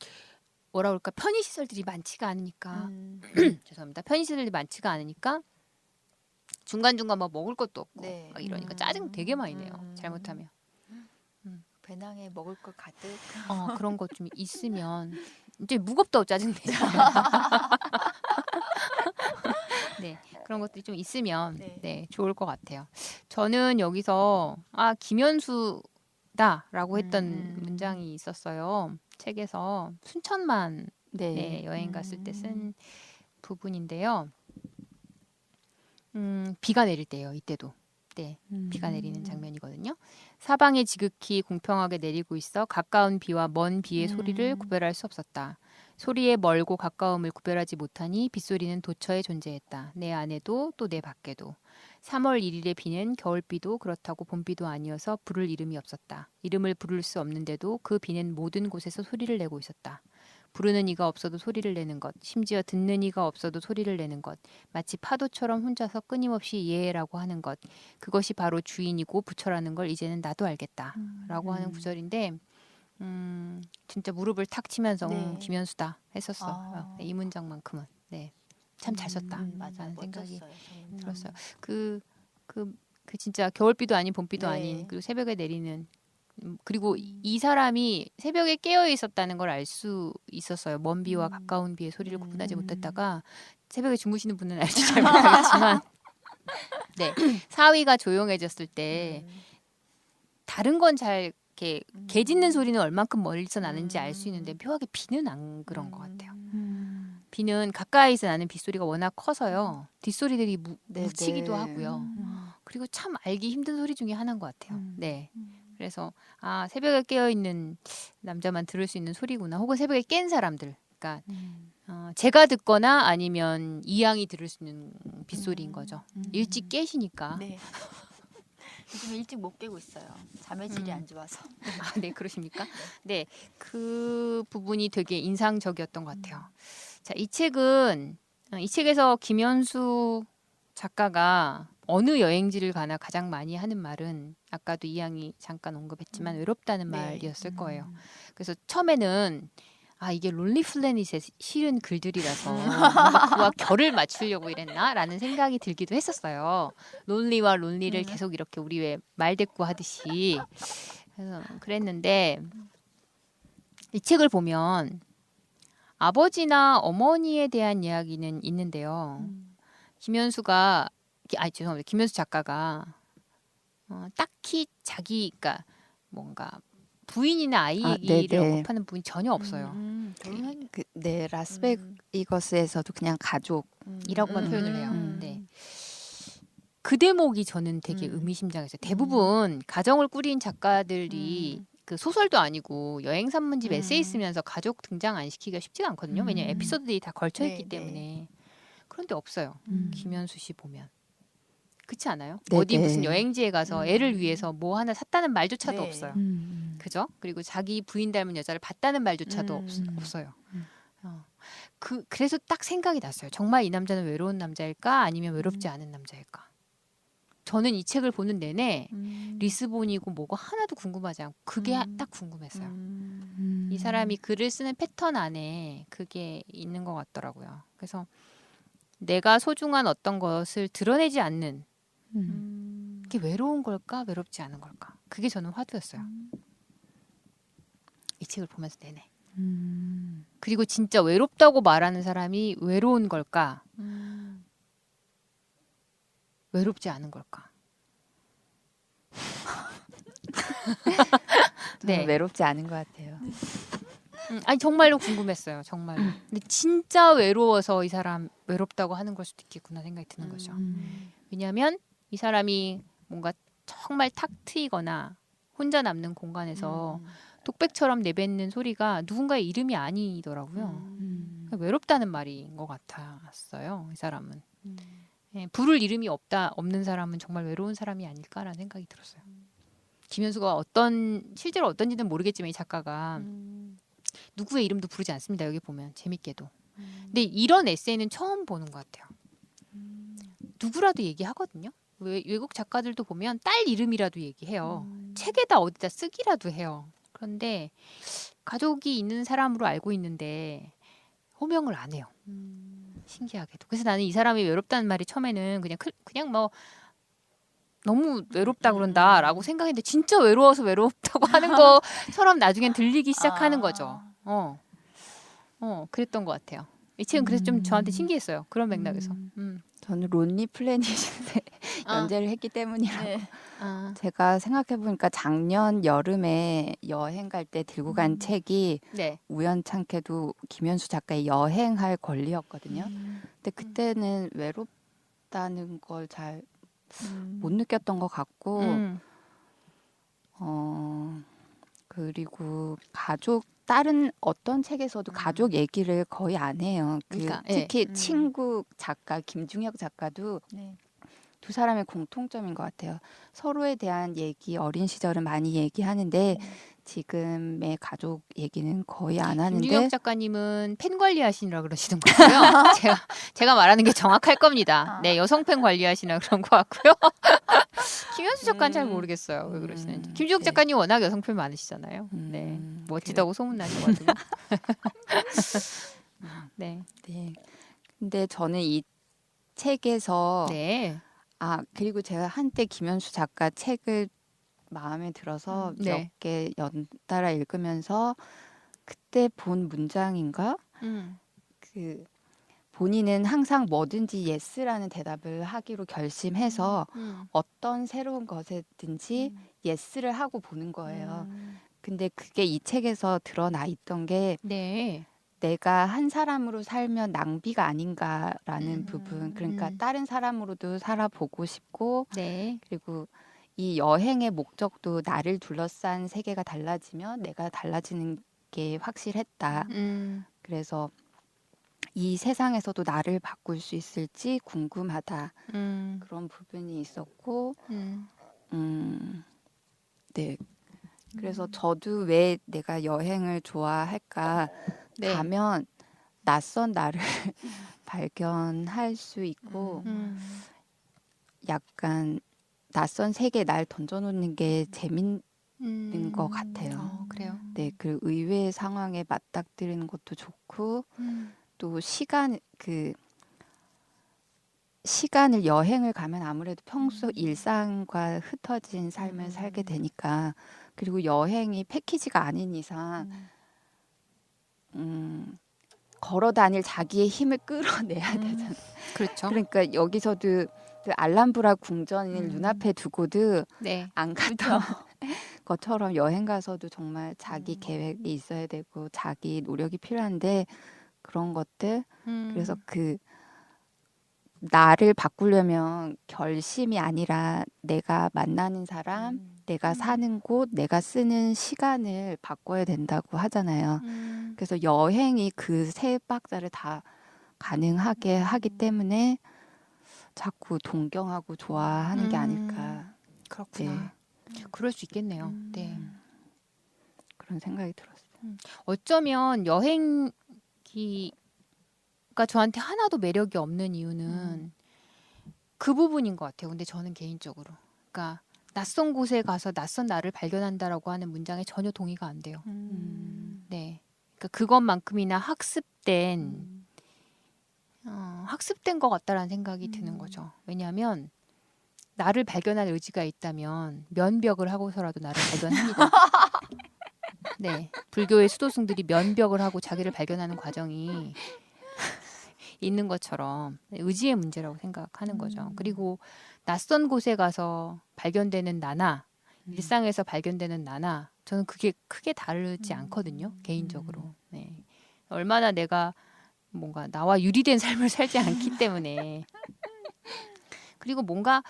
뭐라 그럴까 편의 시설들이 많지가 않으니까 죄송합니다. 편의 시설들이 많지가 않으니까 중간중간 막 먹을 것도 없고 네. 막 이러니까 짜증 되게 많이 내요. 잘못하면. 배낭에 먹을 거 가득. 그런 것 좀 있으면 이제 무겁다고 짜증 내요. 네. 그런 것들이 좀 있으면 네. 네, 좋을 것 같아요. 저는 여기서 김현수다라고 했던 문장이 있었어요. 책에서 순천만 네, 여행 갔을 때 쓴 부분인데요. 비가 내릴 때예요. 이때도 때 비가 내리는 장면이거든요. 사방에 지극히 공평하게 내리고 있어 가까운 비와 먼 비의 소리를 구별할 수 없었다. 소리의 멀고 가까움을 구별하지 못하니 빗소리는 도처에 존재했다. 내 안에도 또 내 밖에도. 3월 1일의 비는 겨울비도 그렇다고 봄비도 아니어서 부를 이름이 없었다. 이름을 부를 수 없는데도 그 비는 모든 곳에서 소리를 내고 있었다. 부르는 이가 없어도 소리를 내는 것, 심지어 듣는 이가 없어도 소리를 내는 것, 마치 파도처럼 혼자서 끊임없이 예라고 하는 것, 그것이 바로 주인이고 부처라는 걸 이제는 나도 알겠다 라고 하는 구절인데 진짜 무릎을 탁 치면서 네. 김현수다 했었어요. 아. 네, 이 문장만큼은. 네. 참 잘 썼다 맞아, 라는 생각이 멋졌어요. 저는. 들었어요. 그 진짜 겨울비도 아닌 봄비도 네. 아닌 그리고 새벽에 내리는 그리고 이 사람이 새벽에 깨어 있었다는 걸 알 수 있었어요. 먼 비와 가까운 비의 소리를 구분하지 못했다가 새벽에 주무시는 분은 알지 잘 모르겠지만 네 사위가 조용해졌을 때 다른 건 잘 이렇게 개 짖는 소리는 얼만큼 멀리서 나는지 알 수 있는데 묘하게 비는 안 그런 것 같아요. 비는 가까이서 나는 빗소리가 워낙 커서요. 뒷소리들이 묻히기도 하고요. 그리고 참 알기 힘든 소리 중에 하나인 것 같아요. 네. 그래서 아 새벽에 깨어 있는 남자만 들을 수 있는 소리구나. 혹은 새벽에 깬 사람들. 그러니까 제가 듣거나 아니면 이양이 들을 수 있는 빗소리인 거죠. 일찍 깨시니까. 네. 요즘 일찍 못 깨고 있어요. 잠의 질이 안 좋아서. 아, 네, 그러십니까? 네, 그 부분이 되게 인상적이었던 것 같아요. 자, 이 책에서 김현수 작가가 어느 여행지를 가나 가장 많이 하는 말은 아까도 이양이 잠깐 언급했지만 외롭다는 네. 말이었을 거예요. 그래서 처음에는 아 이게 론리 플래닛에 실은 글들이라서 뭔가 그와 결을 맞추려고 이랬나라는 생각이 들기도 했었어요. 론리와 론리를 계속 이렇게 우리 왜 말대꾸 하듯이 그래서 그랬는데 이 책을 보면 아버지나 어머니에 대한 이야기는 있는데요. 김현수가 죄송합니다. 김현수 작가가 딱히 그러니까 뭔가 부인이나 아이 얘기를 네네. 언급하는 부분이 전혀 없어요. 결혼한 네, 라스베이거스에서도 그냥 가족이라고만 표현을 해요. 음. 네. 그 대목이 저는 되게 의미심장했어요. 대부분 가정을 꾸린 작가들이 그 소설도 아니고 여행 산문집 에세이 쓰면서 가족 등장 안 시키기가 쉽지가 않거든요. 왜냐면 에피소드들이 다 걸쳐 있기 네, 때문에. 네. 그런데 없어요. 김현수 씨 보면. 그렇지 않아요? 네, 어디 네. 무슨 여행지에 가서 애를 위해서 뭐 하나 샀다는 말조차도 네. 없어요. 음. 그죠? 그리고 자기 부인 닮은 여자를 봤다는 말조차도 없어요. 그래서 딱 생각이 났어요. 정말 이 남자는 외로운 남자일까? 아니면 외롭지 않은 남자일까? 저는 이 책을 보는 내내 리스본이고 뭐고 하나도 궁금하지 않고 그게 딱 궁금했어요. 이 사람이 글을 쓰는 패턴 안에 그게 있는 것 같더라고요. 그래서 내가 소중한 어떤 것을 드러내지 않는 그게 외로운 걸까? 외롭지 않은 걸까? 그게 저는 화두였어요. 이 책을 보면서 내내. 그리고 진짜 외롭다고 말하는 사람이 외로운 걸까? 외롭지 않은 걸까? 네. 외롭지 않은 것 같아요. 아니 정말로 궁금했어요. 정말로. 근데 진짜 외로워서 이 사람 외롭다고 하는 걸 수도 있겠구나 생각이 드는 거죠. 왜냐하면 이 사람이 뭔가 정말 탁 트이거나 혼자 남는 공간에서 독백처럼 내뱉는 소리가 누군가의 이름이 아니더라고요. 외롭다는 말인 것 같았어요. 이 사람은. 예, 부를 이름이 없는 사람은 정말 외로운 사람이 아닐까라는 생각이 들었어요. 김현수가 실제로 어떤지는 모르겠지만 이 작가가 누구의 이름도 부르지 않습니다. 여기 보면 재밌게도. 근데 이런 에세이는 처음 보는 것 같아요. 누구라도 얘기하거든요. 외국 작가들도 보면 딸 이름이라도 얘기해요. 책에다 어디다 쓰기라도 해요. 그런데 가족이 있는 사람으로 알고 있는데 호명을 안 해요. 신기하게도. 그래서 나는 이 사람이 외롭다는 말이 처음에는 그냥 뭐 너무 외롭다 그런다라고 생각했는데 진짜 외로워서 외롭다고 하는 것처럼 나중엔 들리기 시작하는 거죠. 그랬던 것 같아요. 이 책은 그래서 좀 저한테 신기했어요. 그런 맥락에서. 저는 론리 플래닛에 연재를 했기 때문이라고. 제가 생각해보니까 작년 여름에 여행 갈 때 들고 간 책이 네. 우연찮게도 김현수 작가의 여행할 권리였거든요. 근데 그때는 외롭다는 걸 잘 못 느꼈던 것 같고 음. 그리고 다른 어떤 책에서도 가족 얘기를 거의 안 해요. 그러니까, 예. 특히 친구 작가 김중혁 작가도 네. 두 사람의 공통점인 것 같아요. 서로에 대한 얘기, 어린 시절은 많이 얘기하는데 지금의 가족 얘기는 거의 안 하는데 김준혁 작가님은 팬 관리하시느라 그러시는 거고요. 제가 말하는 게 정확할 겁니다. 네, 여성 팬 관리하시느라 그런 것 같고요. 김현수 작가는 잘 모르겠어요. 왜 그러시는지. 김준혁 네. 작가님 워낙 여성 팬 많으시잖아요. 네, 멋지다고 소문나셔가지고. 네, 네. 근데 저는 이 책에서 네, 그리고 제가 한때 김현수 작가 책을 마음에 들어서 네. 몇 개 연달아 읽으면서 그때 본 문장인가? 그 본인은 항상 뭐든지 예스라는 대답을 하기로 결심해서 어떤 새로운 것에든지 예스를 하고 보는 거예요. 근데 그게 이 책에서 드러나 있던 게 네, 내가 한 사람으로 살면 낭비가 아닌가라는 부분. 그러니까 음. 다른 사람으로도 살아보고 싶고 네, 그리고 이 여행의 목적도 나를 둘러싼 세계가 달라지면 내가 달라지는 게 확실했다. 그래서 이 세상에서도 나를 바꿀 수 있을지 궁금하다. 그런 부분이 있었고, 네. 그래서 저도 왜 내가 여행을 좋아할까? 네. 가면 낯선 나를 발견할 수 있고, 약간 낯선 세계에 날 던져놓는 게 재밌는 것 같아요. 그래요. 네, 그 의외의 상황에 맞닥뜨리는 것도 좋고, 또 시간을 여행을 가면 아무래도 평소 일상과 흩어진 삶을 살게 되니까 그리고 여행이 패키지가 아닌 이상 걸어 다닐 자기의 힘을 끌어내야 되잖아요. 그렇죠. 그러니까 여기서도 그 알람브라 궁전을 눈앞에 두고도 네, 안 갔던 것처럼 여행 가서도 정말 자기 계획이 있어야 되고 자기 노력이 필요한데 그런 것들 그래서 그 나를 바꾸려면 결심이 아니라 내가 만나는 사람, 내가 사는 곳, 내가 쓰는 시간을 바꿔야 된다고 하잖아요. 그래서 여행이 그 세 박자를 다 가능하게 하기 때문에 자꾸 동경하고 좋아하는 게 아닐까. 그렇구나. 그럴 수 있겠네요. 네. 그런 생각이 들었어요. 어쩌면 여행기가 저한테 하나도 매력이 없는 이유는 그 부분인 것 같아요. 근데 저는 개인적으로. 그러니까 낯선 곳에 가서 낯선 나를 발견한다라고 하는 문장에 전혀 동의가 안 돼요. 네. 그러니까 그것만큼이나 학습된 것 같다라는 생각이 드는 거죠. 왜냐하면 나를 발견할 의지가 있다면 면벽을 하고서라도 나를 발견합니다. 네, 불교의 수도승들이 면벽을 하고 자기를 발견하는 과정이 있는 것처럼 의지의 문제라고 생각하는 거죠. 그리고 낯선 곳에 가서 발견되는 나나 일상에서 발견되는 나나 저는 그게 크게 다르지 않거든요. 개인적으로. 네. 얼마나 내가 뭔가 나와 유리된 삶을 살지 않기 때문에 그리고 뭔가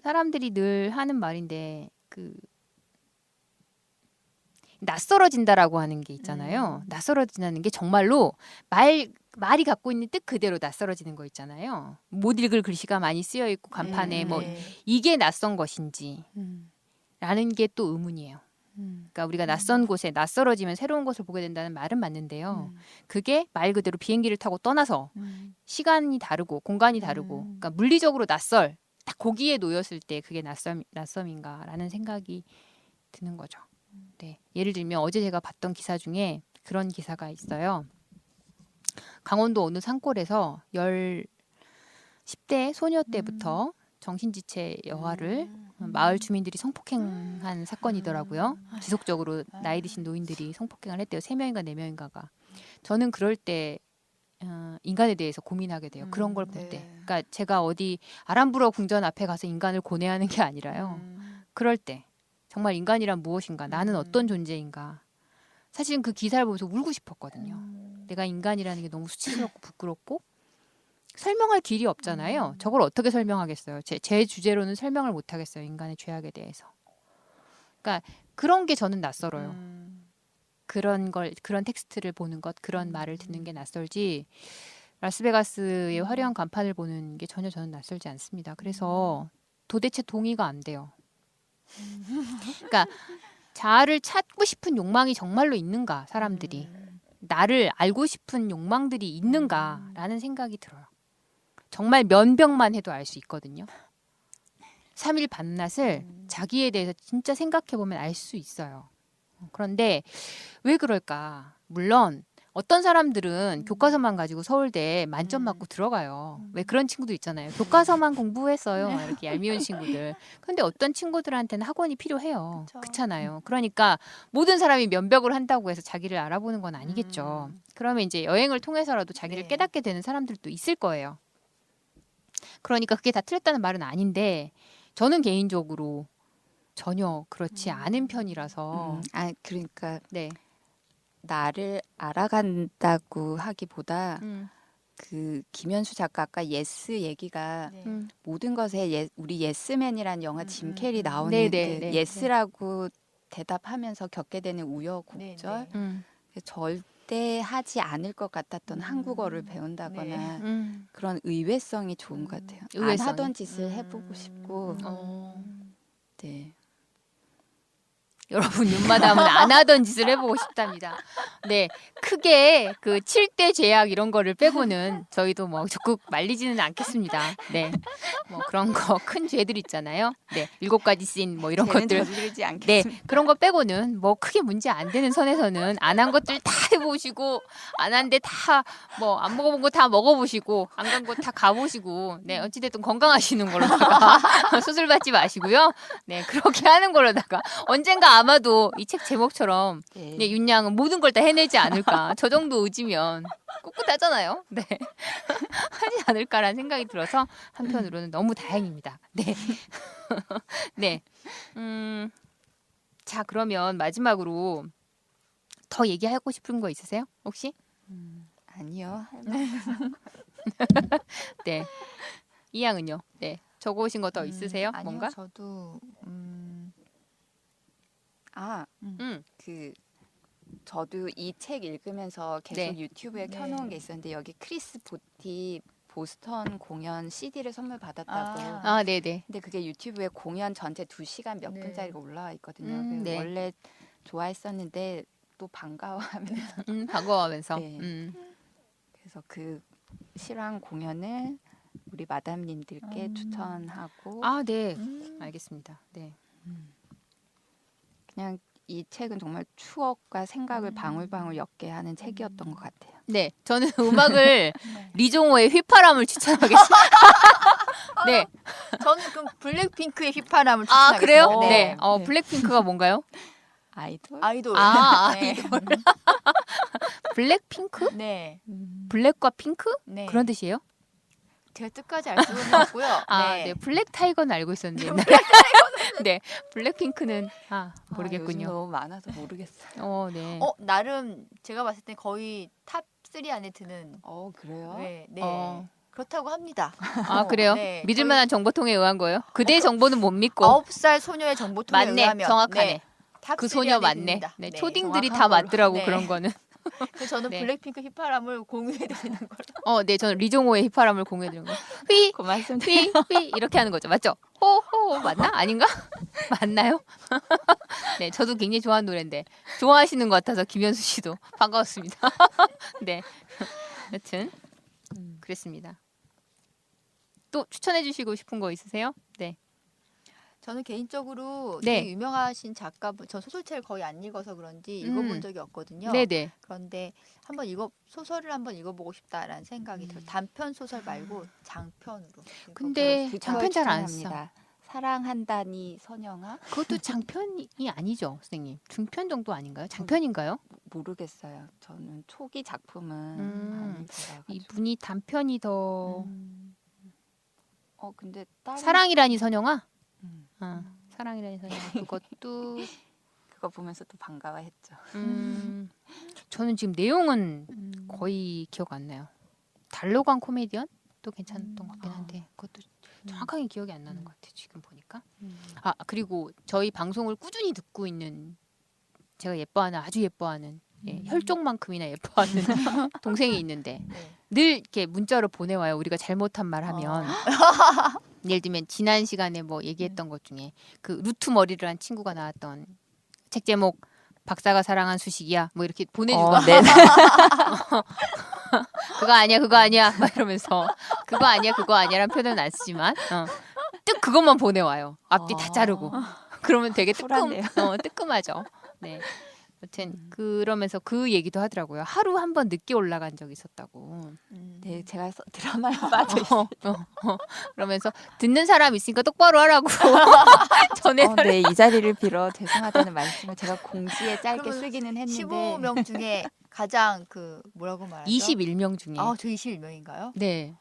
사람들이 늘 하는 말인데 그 낯설어진다라고 하는 게 있잖아요. 낯설어진다는 게 정말로 말이 갖고 있는 뜻 그대로 낯설어지는 거 있잖아요. 못 읽을 글씨가 많이 쓰여 있고 간판에 뭐 이게 낯선 것인지 라는 게 또 의문이에요. 그러니까 우리가 낯선 곳에 낯설어지면 새로운 것을 보게 된다는 말은 맞는데요. 그게 말 그대로 비행기를 타고 떠나서 시간이 다르고 공간이 다르고 그러니까 물리적으로 딱 거기에 놓였을 때 그게 낯섦인가라는 생각이 드는 거죠. 네. 예를 들면 어제 제가 봤던 기사 중에 그런 기사가 있어요. 강원도 어느 산골에서 10대 소녀 때부터 정신지체 여아를 마을 주민들이 성폭행한 사건이더라고요. 지속적으로 나이 드신 노인들이 성폭행을 했대요. 3명인가 4명인가가. 저는 그럴 때 인간에 대해서 고민하게 돼요. 그런 걸 볼 때. 그러니까 제가 어디 아람브러 궁전 앞에 가서 인간을 고뇌하는 게 아니라요. 그럴 때 정말 인간이란 무엇인가? 나는 어떤 존재인가? 사실은 그 기사를 보면서 울고 싶었거든요. 내가 인간이라는 게 너무 수치스럽고 부끄럽고 설명할 길이 없잖아요. 저걸 어떻게 설명하겠어요? 제 주제로는 설명을 못 하겠어요. 인간의 죄악에 대해서. 그러니까 그런 게 저는 낯설어요. 그런 텍스트를 보는 것, 그런 말을 듣는 게 낯설지 라스베가스의 화려한 간판을 보는 게 전혀 저는 낯설지 않습니다. 그래서 도대체 동의가 안 돼요. 그러니까 자아를 찾고 싶은 욕망이 정말로 있는가, 사람들이. 나를 알고 싶은 욕망들이 있는가라는 생각이 들어요. 정말 면벽만 해도 알 수 있거든요. 3일 밤낮을 자기에 대해서 진짜 생각해보면 알 수 있어요. 그런데 왜 그럴까? 물론 어떤 사람들은 교과서만 가지고 서울대에 만점 맞고 들어가요. 왜 그런 친구도 있잖아요. 교과서만 공부했어요. 막 이렇게 얄미운 친구들. 근데 어떤 친구들한테는 학원이 필요해요. 그쵸. 그렇잖아요. 그러니까 모든 사람이 면벽을 한다고 해서 자기를 알아보는 건 아니겠죠. 그러면 이제 여행을 통해서라도 자기를 네. 깨닫게 되는 사람들도 있을 거예요. 그러니까 그게 다 틀렸다는 말은 아닌데 저는 개인적으로 전혀 그렇지 않은 편이라서 그러니까 네. 나를 알아간다고 하기보다 음, 그 김현수 작가 아까 예스 얘기가 네. 모든 것에 우리 예스맨이란 영화 짐 캐리 나오는 네, 그 네, 네, 예스라고 대답하면서 겪게 되는 우여곡절 네, 음, 절대 하지 않을 것 같았던 한국어를 배운다거나 그런 의외성이 좋은 것 같아요. 안 의외성이. 하던 짓을 해보고 싶고 네. 여러분 눈마담은 안 하던 짓을 해보고 싶답니다. 네, 크게 그 7대 죄악 이런 거를 빼고는 저희도 뭐 적극 말리지는 않겠습니다. 네, 뭐 그런 거 큰 죄들 있잖아요. 네, 7가지 씬 뭐 이런 죄는 것들. 저지르지 네, 않겠습니다. 그런 거 빼고는 뭐 크게 문제 안 되는 선에서는 안 한 것들 다 해보시고 안 한 데 다 뭐 안 먹어본 거 다 먹어보시고 안 간 곳 다 가보시고 네 어찌됐든 건강하시는 걸로다가 수술 받지 마시고요. 네 그렇게 하는 걸로다가 언젠가 아마도 이 책 제목처럼 네, 윤양은 모든 걸 다 해내지 않을까 저 정도 의지면 꿋꿋하잖아요. 네 하지 않을까라는 생각이 들어서 한편으로는 너무 다행입니다. 네. 네. 자, 그러면 마지막으로 더 얘기하고 싶은 거 있으세요? 혹시? 아니요. 네. 이양은요? 네. 적어오신 거 더 있으세요? 아니요, 뭔가? 저도 그 저도 이 책 읽으면서 계속 네. 유튜브에 네. 켜놓은 게 있었는데 여기 크리스 보티 보스턴 공연 CD를 선물 받았다고. 아, 네네. 근데 그게 유튜브에 공연 전체 2시간 몇 네. 분짜리가 올라와 있거든요. 그래서 네. 원래 좋아했었는데 또 반가워하면서 반가워하면서. 네. 그래서 그 실황 공연을 우리 마담님들께 추천하고 아, 네. 알겠습니다. 네. 그냥 이 책은 정말 추억과 생각을 방울방울 엮게 하는 책이었던 것 같아요. 네. 저는 음악을 리종호의 휘파람을 추천하겠습니다. 네. 저는 그럼 블랙핑크의 휘파람을 아, 추천하겠습니다. 그래요? 네. 네. 블랙핑크가 뭔가요? 아이돌? 아이돌. 아, 네. 블랙핑크? 네. 블랙과 핑크? 네. 그런 뜻이에요? 제가 뜻까지 알 수는 없고요. 아, 네. 블랙 타이거는 알고 있었는데 옛날에. 네. 블랙핑크는 요즘 모르겠군요. 너무 많아서 모르겠어요. 네. 나름 제가 봤을 때 거의 탑 3 안에 드는. 그래요? 네. 네. 어. 그렇다고 합니다. 그래요? 네. 믿을 만한 정보통에 의한 거예요? 그대의 정보는 못 믿고. 9살 소녀의 정보통에 맞네. 의하면 정확하네. 네, 탑 그 3 소녀 안에 맞네. 듭니다. 네, 네, 초딩들이 정확한 다 걸로. 맞더라고 네. 그런 거는. 그래서 저는 네. 블랙핑크 휘파람을 공유해 드리는 걸로. 네, 저는 리종호의 휘파람을 공유해 드리는 거. 휘, 고맙습니다. 휘, 휘 이렇게 하는 거죠. 맞죠? 호호 맞나? 아닌가? 맞나요? 네, 저도 굉장히 좋아하는 노래인데 좋아하시는 것 같아서 김현수 씨도 반가웠습니다. 네, 여튼 그랬습니다. 또 추천해 주시고 싶은 거 있으세요? 네. 저는 개인적으로 네. 되게 유명하신 작가분, 저 소설책을 거의 안 읽어서 그런지 읽어본 적이 없거든요. 네네. 그런데 소설을 한번 읽어보고 싶다라는 생각이 들어요. 단편 소설 말고 장편으로. 근데 그걸 장편 잘 안 써. 추천합니다. 사랑한다니 선영아? 그것도 장편이 아니죠, 선생님. 중편 정도 아닌가요? 장편인가요? 모르겠어요. 저는 초기 작품은 안 읽어가지고. 이분이 단편이 더 근데 다른 사랑이라니 선영아? 음. 사랑이라니 선영아. 그것도 그거 보면서 또 반가워했죠. 저는 지금 내용은 거의 기억 안 나요. 달로간 코미디언? 그것도 괜찮았던 것 같긴 한데 그것도 음. 정확하게 기억이 안 나는 것 같아요. 지금 보니까. 아 그리고 저희 방송을 꾸준히 듣고 있는 제가 예뻐하는 아주 예뻐하는 혈족만큼이나 예뻐하는 동생이 있는데 네. 늘 이렇게 문자로 보내와요. 우리가 잘못한 말 하면. 예를 들면 지난 시간에 뭐 얘기했던 것 중에 그 루트 머리를 한 친구가 나왔던 책 제목 박사가 사랑한 수식이야 뭐 이렇게 보내주거든요. 네. 그거 아니야 막 이러면서 그거 아니야라는 표현은 안 쓰지만 뜩 그것만 보내와요. 앞뒤 다 자르고 그러면 되게 쿨하네요. 뜨끔하죠. 네. 여튼 그러면서 그 얘기도 하더라고요. 하루 한 번 늦게 올라간 적이 있었다고. 네, 제가 드라마에 빠져 있어요. 그러면서 듣는 사람 있으니까 똑바로 하라고 전해달라고. 네, 이 자리를 빌어 죄송하다는 말씀을 제가 공지에 짧게 그러면 쓰기는 했는데 15명 중에 가장 그 뭐라고 말하죠? 21명 중에. 아, 저 21명인가요? 네.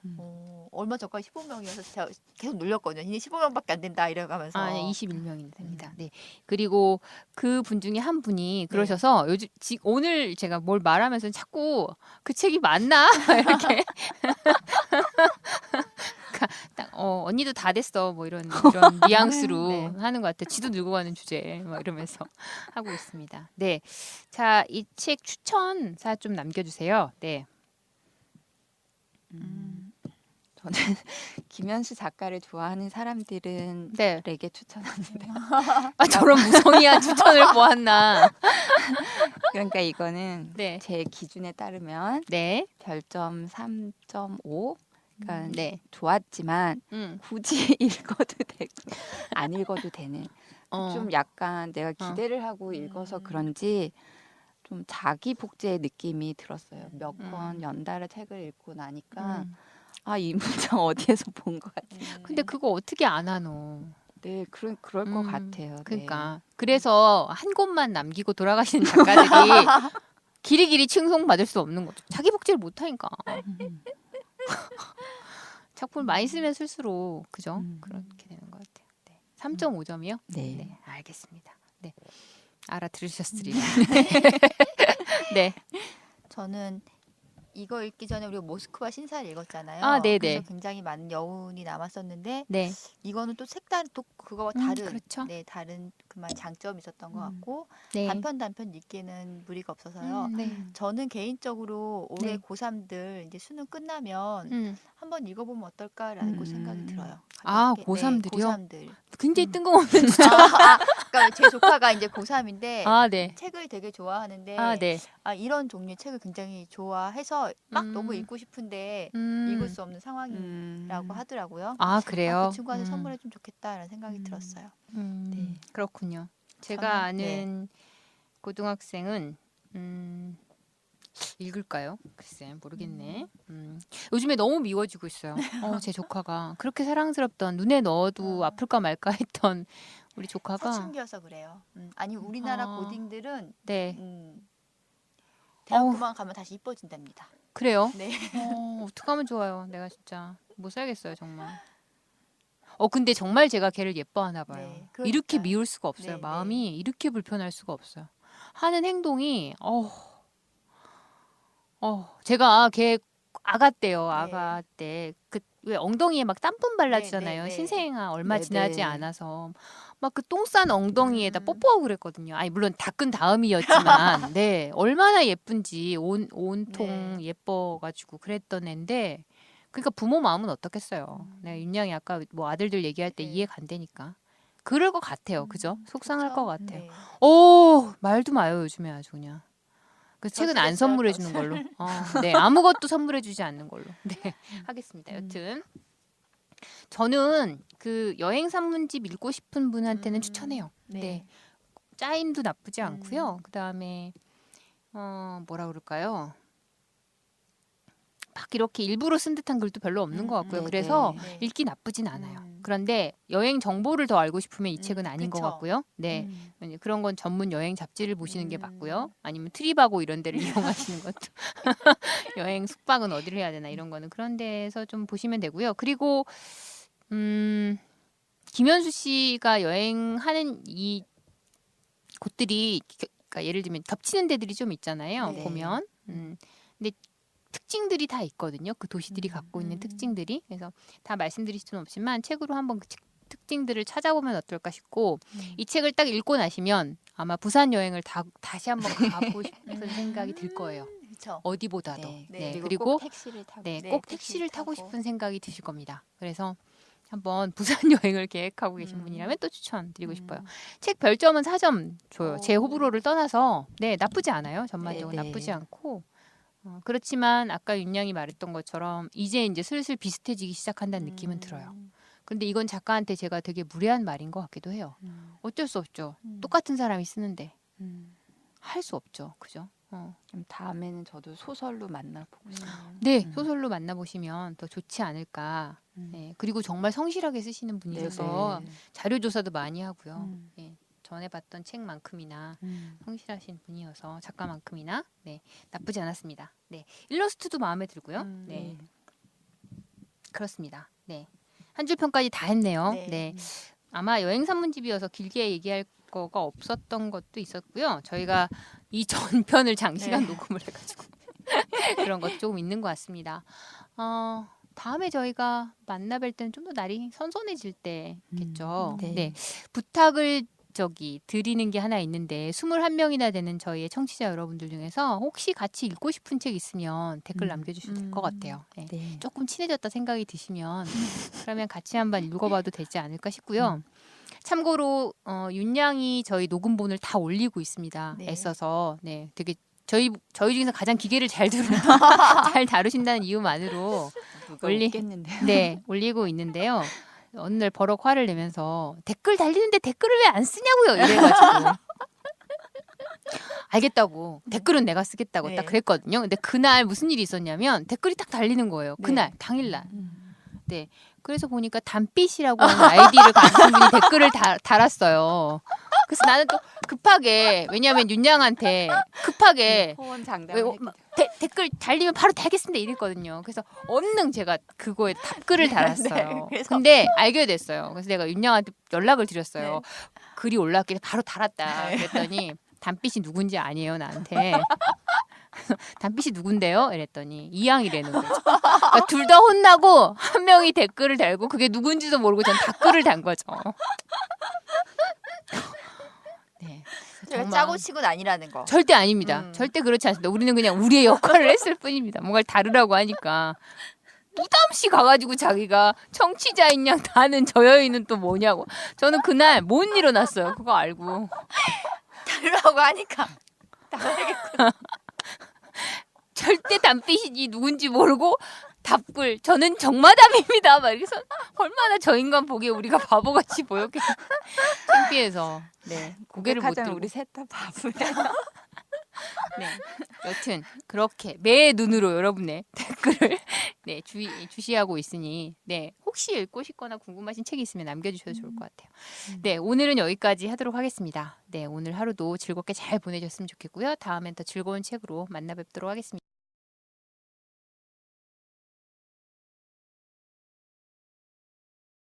얼마 전까지 15명이어서 제가 계속 놀렸거든요. 이제 15명밖에 안 된다 이래가면서. 네, 21명이 됩니다. 네. 그리고 그 분 중에 한 분이 그러셔서 요즘 오늘 제가 뭘 말하면서 자꾸 그 책이 맞나 이렇게 딱 언니도 다 됐어 뭐 이런 뉘앙스로 네. 하는 것 같아. 지도 늙고 가는 주제 막 이러면서 하고 있습니다. 네, 자 이 책 추천사 좀 남겨주세요. 네. 저는 김현수 작가를 좋아하는 사람들은 네. 에게 추천합니다. 아 저런 무성의한 추천을 보았나. 그러니까 이거는 네. 제 기준에 따르면 네. 별점 3.5. 그러니까 네. 좋았지만 굳이 읽어도 되고 안 읽어도 되는 좀 약간 내가 기대를 하고 읽어서 그런지 좀 자기 복제의 느낌이 들었어요. 몇 권 연달아 책을 읽고 나니까 아, 이 문장 어디에서 본 것 같아. 근데 그거 어떻게 안 하노? 네, 그럴 것 같아요. 그러니까 그래서 한 곳만 남기고 돌아가시는 작가들이 길이길이 칭송받을 수 없는 거죠. 자기 복제를 못하니까. 작품을 많이 쓰면 쓸수록 그죠? 그렇게 되는 것 같아요. 네. 3.5점이요? 네. 네, 알겠습니다. 네, 알아들으셨으리라. 네. 저는 이거 읽기 전에 우리가 모스크바 신사를 읽었잖아요. 아, 네네. 그래서 굉장히 많은 여운이 남았었는데 네. 이거는 또 색다른 또 그거와 다른 그렇죠. 다른 그만 장점이 있었던 것 같고 네. 단편 읽기에는 무리가 없어서요. 네. 저는 개인적으로 올해 네. 고3들 이제 수능 끝나면 한번 읽어보면 어떨까라는 생각이 들어요. 아, 가볍게. 고3들이요? 고3들. 굉장히 뜬금없는 그러니까 제 조카가 이제 고3인데 아, 네. 책을 되게 좋아하는데 아, 네. 이런 종류의 책을 굉장히 좋아해서 막 너무 읽고 싶은데 읽을 수 없는 상황이라고 하더라고요. 아, 그래요? 그 친구한테 선물해주면 좋겠다라는 생각이 들었어요. 네. 그렇군요. 제가 저는, 아는 고등학생은 읽을까요? 글쎄 모르겠네. 요즘에 너무 미워지고 있어요. 제 조카가 그렇게 사랑스럽던 눈에 넣어도 아플까 말까 했던 우리 조카가 사춘기여서 그래요. 아니 우리나라 고딩들은 네. 대학교만 가면 다시 이뻐진답니다. 그래요? 네. 어떡하면 좋아요. 내가 진짜 못 살겠어요 정말. 근데 정말 제가 걔를 예뻐하나 봐요. 네, 그러니까요. 이렇게 미울 수가 없어요. 네, 마음이 이렇게 불편할 수가 없어요. 하는 행동이 제가 걔 아가 때요. 아가 때 그 왜 엉덩이에 막 땀분 발라주잖아요. 네, 네. 신생아 얼마 네, 지나지 네. 않아서 막 그 똥 싼 엉덩이에다 뽀뽀하고 그랬거든요. 아니 물론 닦은 다음이었지만 네 얼마나 예쁜지 온통 예뻐가지고 그랬던 애인데 그러니까 부모 마음은 어떻겠어요. 네, 윤양이 아까 뭐 아들들 얘기할 때 이해 간다니까. 그럴 것 같아요. 그죠? 속상할 그쵸? 것 같아요. 네. 말도 마요 요즘에 아주 그냥. 그 책은 안 됐어요, 선물해 주는 걸로. 네, 아무것도 선물해 주지 않는 걸로. 네, 하겠습니다. 여튼 저는 그 여행 산문집 읽고 싶은 분한테는 추천해요. 네. 짜임도 나쁘지 않고요. 그다음에 뭐라 그럴까요? 막 이렇게 일부러 쓴 듯한 글도 별로 없는 것 같고요. 네, 그래서 네. 읽기 나쁘진 않아요. 그런데 여행 정보를 더 알고 싶으면 이 책은 아닌 것 그쵸. 같고요. 네, 그런 건 전문 여행 잡지를 보시는 게 맞고요. 아니면 트립하고 이런 데를 이용하시는 것도 여행 숙박은 어디를 해야 되나 이런 거는 그런 데서 좀 보시면 되고요. 그리고 김현수 씨가 여행하는 이 곳들이 그러니까 예를 들면 겹치는 데들이 좀 있잖아요. 네. 보면 근데 특징들이 다 있거든요. 그 도시들이 갖고 있는 특징들이. 그래서 다 말씀드릴 수는 없지만 책으로 한번 그 특징들을 찾아보면 어떨까 싶고 이 책을 딱 읽고 나시면 아마 부산 여행을 다시 한번 가고 싶은 생각이 들 거예요. 그렇죠. 어디보다도. 네. 네. 그리고 그리고 꼭 택시를 타고. 네, 네, 꼭 택시를 택시를 타고 타고. 싶은 생각이 드실 겁니다. 그래서 한번 부산 여행을 계획하고 계신 분이라면 또 추천드리고 싶어요. 책 별점은 4점 줘요. 제 호불호를 떠나서 네, 나쁘지 않아요. 전반적으로 네, 네. 나쁘지 않고 그렇지만 아까 윤양이 말했던 것처럼 이제 슬슬 비슷해지기 시작한다는 느낌은 들어요. 근데 이건 작가한테 제가 되게 무례한 말인 것 같기도 해요. 어쩔 수 없죠. 똑같은 사람이 쓰는데 할 수 없죠. 그죠? 그럼 다음에는 저도 소설로 만나보고 싶어요. 네, 소설로 만나보시면 더 좋지 않을까. 네, 그리고 정말 성실하게 쓰시는 분이셔서 네, 네. 자료 조사도 많이 하고요. 음. 네, 전에 봤던 책만큼이나 성실하신 분이어서 작가만큼이나 네, 나쁘지 않았습니다. 네, 일러스트도 마음에 들고요. 네, 그렇습니다. 네, 한 줄 평까지 다 했네요. 네. 네, 아마 여행 산문집이어서 길게 얘기할 거가 없었던 것도 있었고요. 저희가 이 전편을 장시간 네. 녹음을 해가지고 그런 것도 조금 있는 것 같습니다. 다음에 저희가 만나뵐 때는 좀 더 날이 선선해질 때겠죠. 네. 네. 부탁을 드리는 게 하나 있는데 21명이나 되는 저희의 청취자 여러분들 중에서 혹시 같이 읽고 싶은 책 있으면 댓글 남겨주시면 될 것 같아요. 네. 네. 조금 친해졌다 생각이 드시면 그러면 같이 한번 읽어봐도 되지 않을까 싶고요. 참고로 윤양이 저희 녹음본을 다 올리고 있습니다. 네. 애써서 네, 되게 저희 중에서 가장 기계를 잘 다루신다는 이유만으로 누가 올리- 웃겠는데요. 네, 올리고 있는데요. 어느 날 버럭 화를 내면서 댓글 달리는데 댓글을 왜 안 쓰냐고요. 이래가지고 알겠다고 댓글은 내가 쓰겠다고 네. 딱 그랬거든요. 근데 그날 무슨 일이 있었냐면 댓글이 딱 달리는 거예요. 그날 당일날. 네, 그래서 보니까 단빛이라고 하는 아이디를 가지신 분이 댓글을 달았어요. 그래서 나는 또 급하게 왜냐하면 윤양한테 급하게 호언 왜, 장담을 댓글 달리면 바로 달겠습니다 이랬거든요. 그래서 얼른 제가 그거에 답글을 달았어요. 그래서- 근데 알게 됐어요. 그래서 내가 윤양한테 연락을 드렸어요. 글이 올라왔길래 바로 달았다. 네. 그랬더니 단빛이 누군지 아니에요 나한테. 그래서 단빛이 누군데요? 이랬더니 이양이라는 거죠. 그러니까 둘 다 혼나고 한 명이 댓글을 달고 그게 누군지도 모르고 전 댓글을 단 거죠. 네. 제가 정말 짜고 치고는 아니라는 거. 절대 아닙니다. 음. 절대 그렇지 않습니다. 우리는 그냥 우리의 역할을 했을 뿐입니다. 뭔가를 다루라고 하니까 부담없이 가가지고 자기가 청취자인 양 다는 저 여인은 또 뭐냐고. 저는 그날 못 일어났어요. 그거 알고. 다르라고 하니까 절대 단빛이지 누군지 모르고 답글 저는 정마담입니다. 막 이래서 얼마나 저 인간 보기에 우리가 바보같이 보였겠어. 창피해서 네 고개를 못 고백하자면 들고. 우리 셋 다 바보야. 네. 여튼 그렇게 매 눈으로 여러분의 댓글을 네, 주시하고 있으니 네, 혹시 읽고 싶거나 궁금하신 책이 있으면 남겨주셔도 좋을 것 같아요. 네, 오늘은 여기까지 하도록 하겠습니다. 네, 오늘 하루도 즐겁게 잘 보내셨으면 좋겠고요. 다음엔 더 즐거운 책으로 만나 뵙도록 하겠습니다.